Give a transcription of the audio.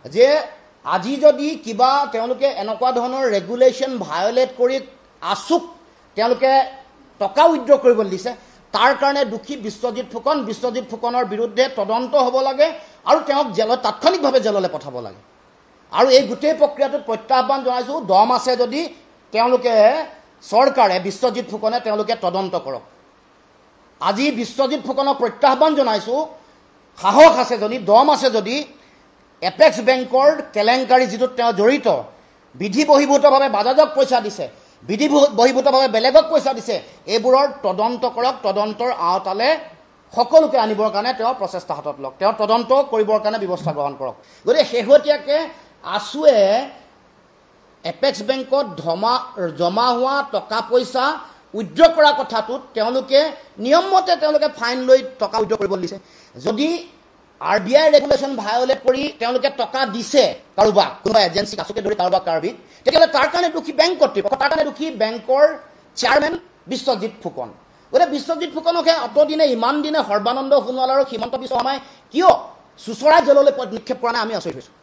যে আজি যদি কিবা তেওঁলোকে এনেকুৱা ধৰণৰ ৰেগুলেশ্যন ভায়োলেট কৰি আচুক তেওঁলোকে টকা উইথড্ৰ কৰিবলৈ দিছে, তাৰ কাৰণে দোষী বিশ্বজিৎ ফুকনৰ বিৰুদ্ধে তদন্ত হ'ব লাগে আৰু তেওঁক জেলত তাৎক্ষণিকভাৱে জেললৈ পঠাব লাগে। আৰু এই গোটেই প্ৰক্ৰিয়াটোত প্ৰত্যাহ্বান জনাইছোঁ, দম আছে যদি তেওঁলোকে চৰকাৰে বিশ্বজিৎ ফুকনে তেওঁলোকে তদন্ত কৰক। আজি বিশ্বজিৎ ফুকনক প্ৰত্যাহ্বান জনাইছোঁ, সাহস আছে যদি, দম আছে যদি এপেক্স বেংকৰ কেলেংকাৰী যিটোত তেওঁ জড়িত, বিধি বহিৰ্ভূতভাৱে বাজাজক পইচা দিছে, বিধি বহিৰ্ভূতভাৱে বেলেগক পইচা দিছে, এইবোৰৰ তদন্ত কৰক। তদন্তৰ আওতালে সকলোকে আনিবৰ কাৰণে তেওঁ প্ৰচেষ্টা হাতত লওক, তেওঁ তদন্ত কৰিবৰ কাৰণে ব্যৱস্থা গ্ৰহণ কৰক। গতিকে শেহতীয়াকৈ আছুৱে এপেক্স বেংকত জমা হোৱা টকা পইচা উইথড্ৰ কৰা কথাটোত তেওঁলোকে নিয়মমতে তেওঁলোকে ফাইন লৈ টকা উইথড্ৰ কৰিবলৈ দিছে। যদি RBI ৰেগুলেশ্যন ভায়োলেট কৰি তেওঁলোকে টকা দিছে কাৰোবাক, কোনোবা এজেঞ্চিক আছুকে ধৰি কাৰোবাক কাৰোবিক, তেতিয়াহ'লে তাৰ কাৰণে দোষী বেংক কৰ্তৃপক্ষ, তাৰ কাৰণে দোষী বেংকৰ চেয়াৰমেন বিশ্বজিৎ ফুকন। গতিকে বিশ্বজিৎ ফুকনকহে অতদিনে ইমান দিনে সৰ্বানন্দ সোণোৱাল আৰু হিমন্ত বিশ্ব শৰ্মাই কিয় চুচৰাই জেললৈ নিক্ষেপ কৰা নাই আমি আচৰিত হৈছোঁ।